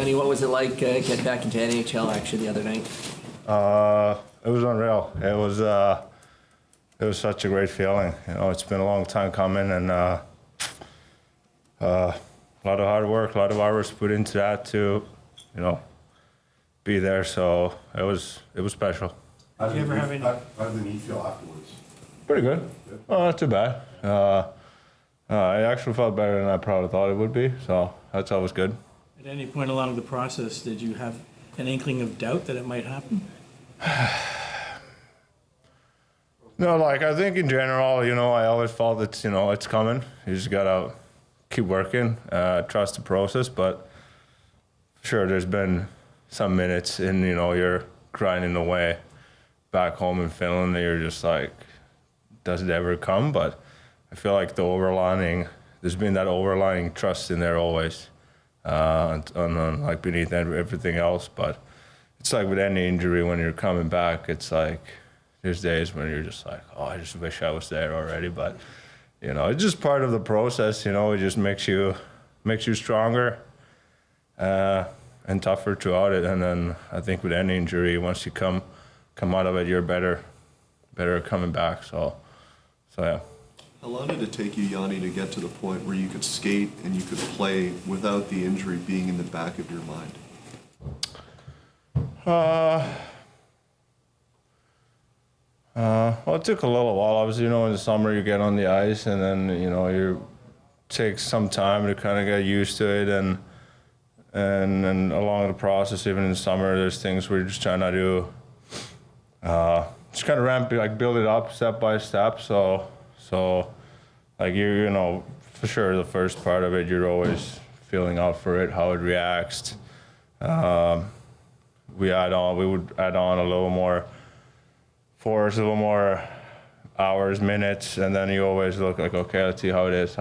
Jani, what was it like getting back into NHL action the other night? It was unreal. It was such a great feeling. You know, it's been a long time coming, and a lot of hard work, a lot of hours put into that to, you know, be there. So it was special. How did the knee feel afterwards? Pretty good. Oh, not too bad. I actually felt better than I probably thought it would be. So that's always good. At any point along the process, did you have an inkling of doubt that it might happen? No, like I think in general, you know, I always felt that, you know, it's coming. You just gotta keep working, trust the process. But sure, there's been some minutes in, you know, you're grinding away back home in Finland and you're just like, does it ever come? But I feel like there's been that overlying trust in there always, on like beneath everything else. But it's like with any injury, when you're coming back, it's like there's days when you're just like, oh, I just wish I was there already. But you know, it's just part of the process. You know, it just makes you stronger and tougher throughout it. And then I think with any injury, once you come out of it, you're better coming back. So yeah. How long did it take you, Jani, to get to the point where you could skate and you could play without the injury being in the back of your mind? Well, it took a little while. Obviously, you know, in the summer you get on the ice, and then you know you take some time to kind of get used to it, and along the process, even in the summer, there's things where you're just trying to do, just kind of build it up step by step. So like you know, for sure, the first part of it, you're always feeling out for it, how it reacts. We would add on a little more force, a little more hours, minutes, and then you always look like, okay, let's see how it is.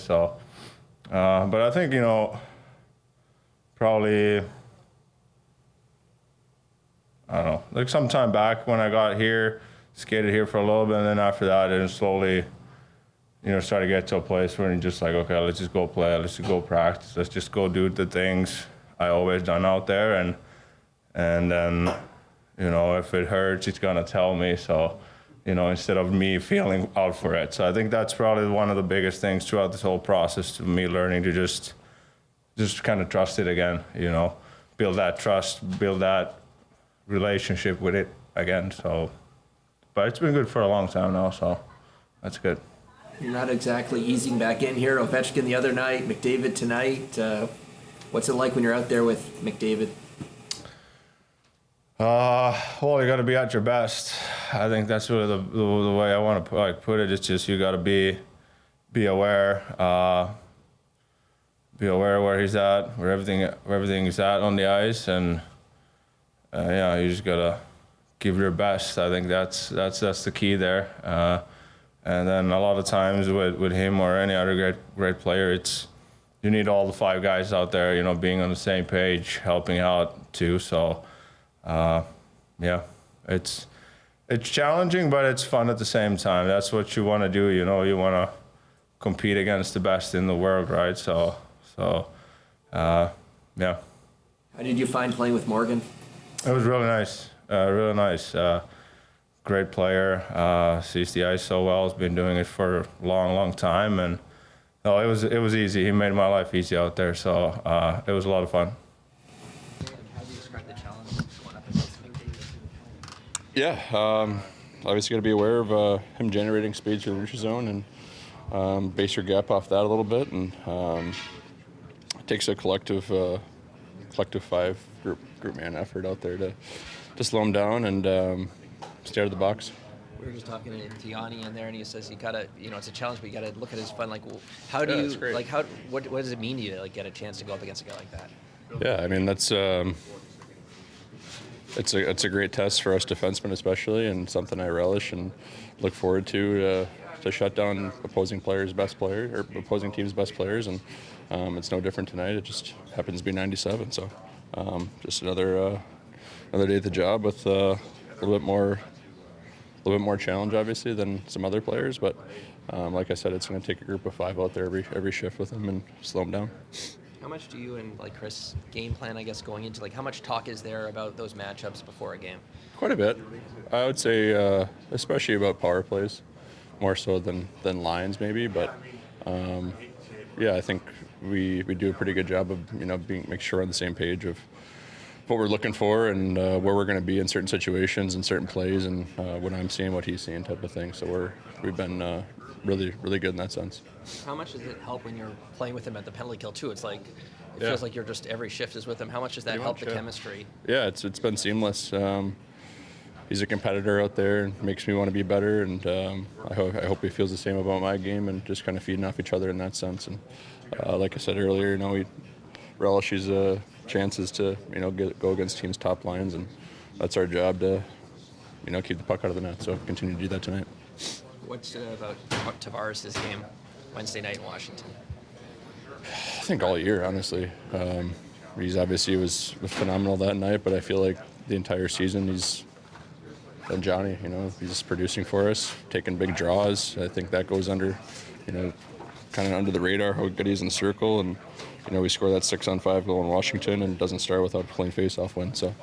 So, but I think, you know, probably, I don't know, like some time back when I got here, skated here for a little bit, and then after that, it slowly, you know, started to get to a place where you're just like, okay, let's just go play, let's just go practice, let's just go do the things I always done out there, and then, you know, if it hurts, it's gonna tell me. So, you know, instead of me feeling out for it. So I think that's probably one of the biggest things throughout this whole process, to me learning to just kind of trust it again, you know, build that trust, build that relationship with it again. So, but it's been good for a long time now, so that's good. You're not exactly easing back in here. Ovechkin the other night, McDavid tonight. What's it like when you're out there with McDavid? Well, you got to be at your best. I think that's really the way I want to put it. It's just you got to be aware, where he's at, where everything is at on the ice, and yeah, you just gotta give your best. I think that's the key there. And then a lot of times with him or any other great player, you need all the five guys out there, you know, being on the same page, helping out too. So. Yeah, it's challenging, but it's fun at the same time. That's what you want to do, you know. You want to compete against the best in the world, right? So yeah. How did you find playing with Morgan? It was really nice, really nice. Great player, sees the ice so well. Has been doing it for a long time, and no, it was easy. He made my life easy out there, so it was a lot of fun. Yeah, obviously got to be aware of him generating speed through the neutral zone and base your gap off that a little bit. And it takes a collective five group man effort out there to slow him down and stay out of the box. We were just talking to Jani in there, and he says you gotta, you know, it's a challenge, but you gotta look at it as fun. Like, how do you, like, what does it mean to you to like get a chance to go up against a guy like that? Yeah, I mean that's. It's a great test for us defensemen especially, and something I relish and look forward to shut down opposing teams' best players, and it's no different tonight. It just happens to be 97, so just another day at the job with a little bit more challenge obviously than some other players, but like I said, it's going to take a group of five out there every shift with them and slow them down. much do you and like Chris game plan, I guess, going into, like, how much talk is there about those matchups before a game? Quite a bit. I would say, especially about power plays, more so than lines maybe. But yeah, I think we do a pretty good job of make sure we're on the same page of what we're looking for and where we're going to be in certain situations and certain plays and what I'm seeing, what he's seeing, type of thing. So we've been really good in that sense. How much does it help when you're playing with him at the penalty kill too? It's like it feels like you're just every shift is with him. How much does that Pretty help much, the yeah. chemistry? Yeah, it's been seamless. He's a competitor out there and makes me want to be better, and I hope he feels the same about my game and just kind of feeding off each other in that sense. And like I said earlier, we relish his chances to go against teams' top lines, and that's our job to keep the puck out of the net. So continue to do that tonight. What's about Tavares' game Wednesday night in Washington? I think all year, honestly. He's obviously was phenomenal that night, but I feel like the entire season he's been Johnny. He's producing for us, taking big draws. I think that goes under, kind of under the radar how good he's in the circle, and we score that 6-on-5 goal in Washington, and it doesn't start without a clean face-off win. So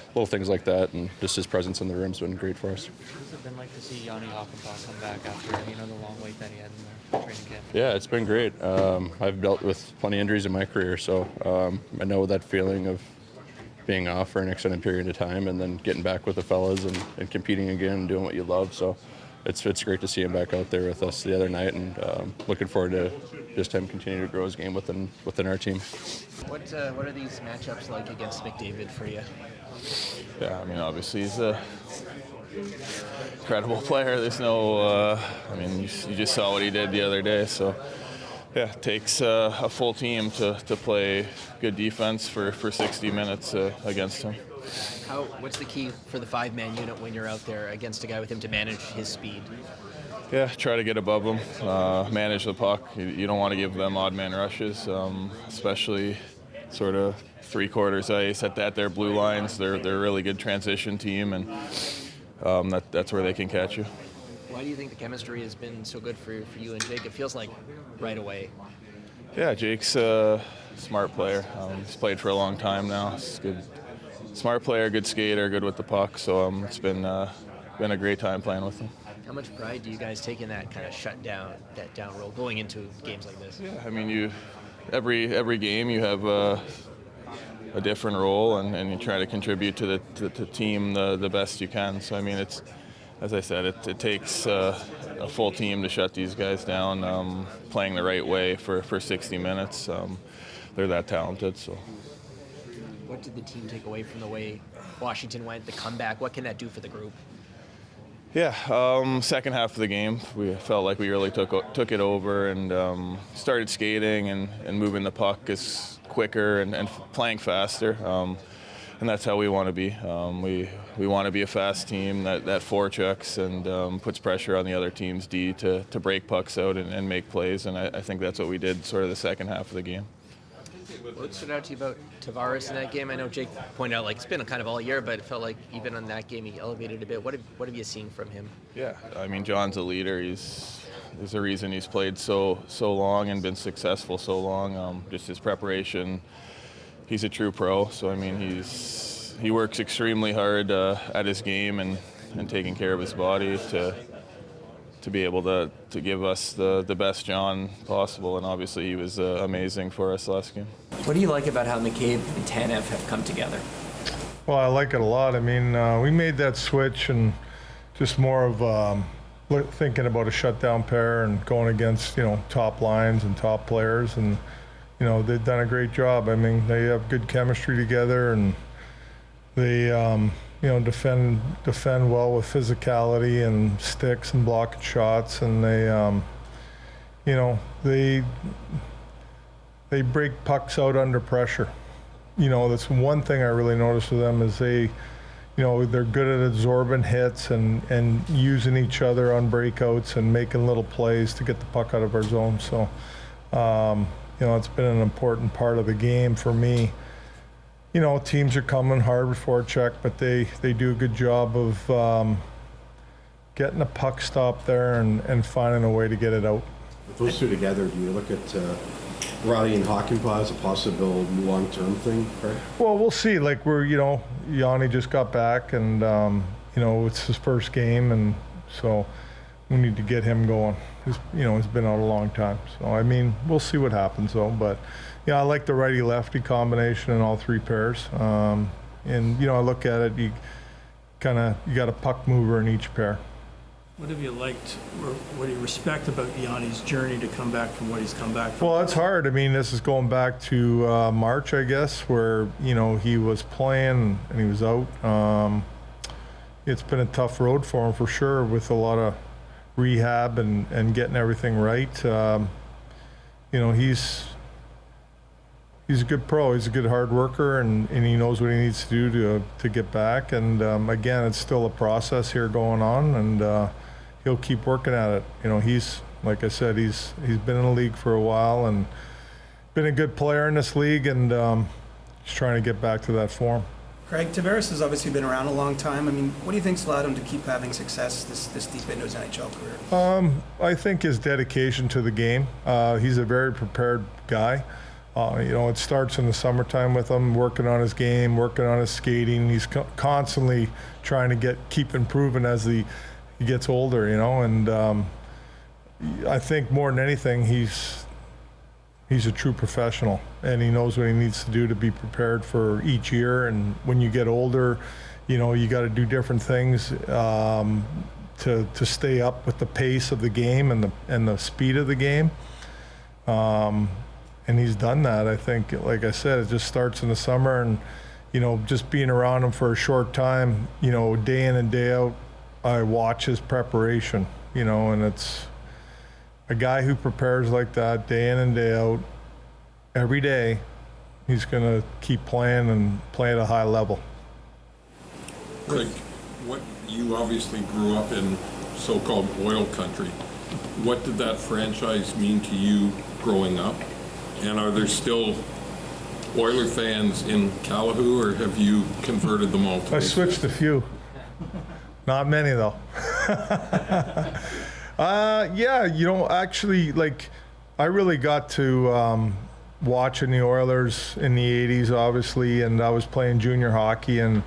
little things like that, and just his presence in the room's been great for us. What's it been like to see Jani Hakanpaa come back after the long wait that he had in the training camp? Yeah, it's been great. I've dealt with plenty of injuries in my career, so I know that feeling of being off for an extended period of time and then getting back with the fellas and competing again and doing what you love. So it's great to see him back out there with us the other night, and looking forward to just him continue to grow his game within our team. What are these matchups like against McDavid for you? Yeah, obviously he's a incredible player. There's no, you just saw what he did the other day. So, yeah, it takes a full team to play good defense for 60 minutes against him. What's the key for the 5-man unit when you're out there against a guy with him to manage his speed? Yeah, try to get above them, manage the puck. You don't want to give them odd man rushes, especially sort of three-quarters ice at their blue lines. They're a really good transition team, and that's where they can catch you. Why do you think the chemistry has been so good for you and Jake? It feels like right away. Yeah, Jake's a smart player. He's played for a long time now. He's good, smart player, good skater, good with the puck. So it's been a great time playing with him. How much pride do you guys take in that kind of that down roll going into games like this? Yeah, every game you have a different role, and you try to contribute to the team the best you can. So it's, as I said, it takes a full team to shut these guys down, playing the right way for 60 minutes. They're that talented. So. What did the team take away from the way Washington went, the comeback? What can that do for the group? Yeah, second half of the game, we felt like we really took it over and started skating and moving the puck is quicker and playing faster. And that's how we want to be. We want to be a fast team that forechecks and puts pressure on the other team's D to break pucks out and make plays. And I think that's what we did sort of the second half of the game. What stood out to you about Tavares in that game? I know Jake pointed out it's been kind of all year, but it felt like even on that game he elevated a bit. What have you seen from him? Yeah, John's a leader. There's a reason he's played so long and been successful so long. Just his preparation. He's a true pro, so he works extremely hard at his game and taking care of his body to be able to give us the best John possible, and obviously he was amazing for us last game. What do you like about how McCabe and Tanev have come together? Well, I like it a lot. We made that switch and just more of thinking about a shutdown pair and going against top lines and top players, and they've done a great job. They have good chemistry together, and they defend well with physicality and sticks and blocking shots, and they break pucks out under pressure. That's one thing I really noticed with them is they're good at absorbing hits and using each other on breakouts and making little plays to get the puck out of our zone. So, it's been an important part of the game for me. Teams are coming hard with forecheck, but they do a good job of getting a puck stop there and finding a way to get it out. With those two together, do you look at Jani Hakanpaa as a possible long-term thing, right? Well, we'll see. Like Jani just got back, and it's his first game, and so we need to get him going. He's been out a long time. So I mean, we'll see what happens though. But yeah, I like the righty-lefty combination in all three pairs. And I look at it, you got a puck mover in each pair. What have you liked, or what do you respect about Jani's journey to come back from what he's come back from? Well, it's hard. I mean, this is going back to March, I guess, where he was playing and he was out. It's been a tough road for him for sure, with a lot of rehab and getting everything right. He's a good pro. He's a good hard worker, and he knows what he needs to do to get back. And again, it's still a process here going on, and he'll keep working at it. He's, like I said, he's been in the league for a while and been a good player in this league, and he's trying to get back to that form. Craig, Tavares has obviously been around a long time. I mean, what do you think's allowed him to keep having success this deep into his NHL career? I think his dedication to the game. He's a very prepared guy. It starts in the summertime with him working on his game, working on his skating. He's constantly trying to keep improving as he gets older, and I think more than anything, he's a true professional, and he knows what he needs to do to be prepared for each year. And when you get older, you got to do different things to stay up with the pace of the game and the speed of the game. And he's done that. I think, like I said, it just starts in the summer, and just being around him for a short time, day in and day out, I watch his preparation, and it's a guy who prepares like that day in and day out, every day. He's going to keep playing and play at a high level. Craig, you obviously grew up in so-called oil country. What did that franchise mean to you growing up? And are there still Oiler fans in Calahoo, or have you converted them all to I switched a few. Not many, though. Actually, I really got to watching the Oilers in the 80s, obviously, and I was playing junior hockey, and,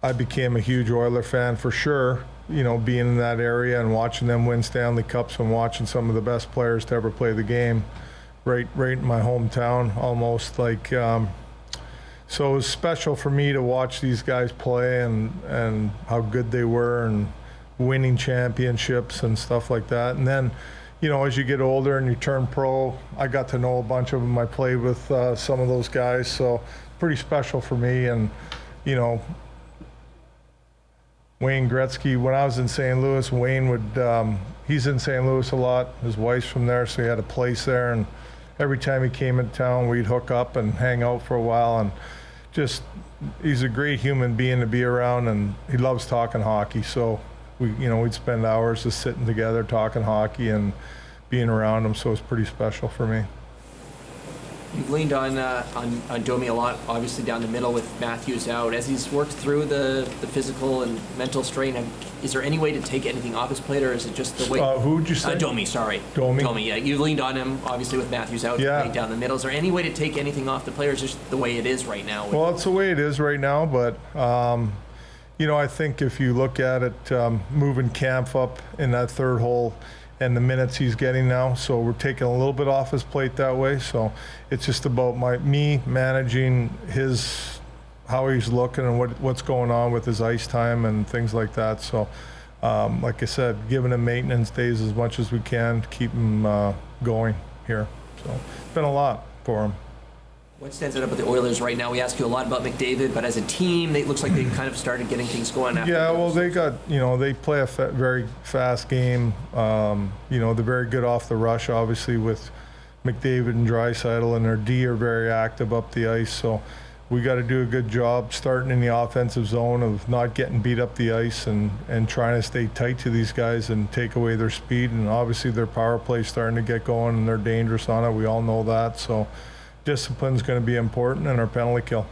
I became a huge Oiler fan for sure, being in that area and watching them win Stanley Cups and watching some of the best players to ever play the game right in my hometown, almost. So it was special for me to watch these guys play and how good they were and winning championships and stuff like that. And then, as you get older and you turn pro, I got to know a bunch of them. I played with some of those guys, so pretty special for me. And, Wayne Gretzky, when I was in St. Louis, Wayne he's in St. Louis a lot. His wife's from there, so he had a place there. And every time he came into town, we'd hook up and hang out for a while. And he's a great human being to be around, and he loves talking hockey. So we'd spend hours just sitting together talking hockey and being around him. So it's pretty special for me. You've leaned on Domi a lot, obviously down the middle with Matthews out. As he's worked through the physical and mental strain, is there any way to take anything off his plate, or is it just the way? Who would you say? Domi, sorry. Domi, yeah. You've leaned on him, obviously, with Matthews out, playing down the middle. Is there any way to take anything off the player, or is it just the way it is right now? Well, it's the way it is right now, but, I think if you look at it, moving Kampf up in that third hole, and the minutes he's getting now, so we're taking a little bit off his plate that way. So it's just about me managing how he's looking and what's going on with his ice time and things like that. So like I said, giving him maintenance days as much as we can to keep him going here. So it's been a lot for him. What stands out about the Oilers right now? We ask you a lot about McDavid, but as a team, it looks like they kind of started getting things going after. Yeah, well, they play a very fast game. They're very good off the rush, obviously, with McDavid and Draisaitl, and their D are very active up the ice. So we got to do a good job starting in the offensive zone of not getting beat up the ice and trying to stay tight to these guys and take away their speed. And obviously their power play is starting to get going, and they're dangerous on it. We all know that. So discipline's going to be important, and our penalty kill.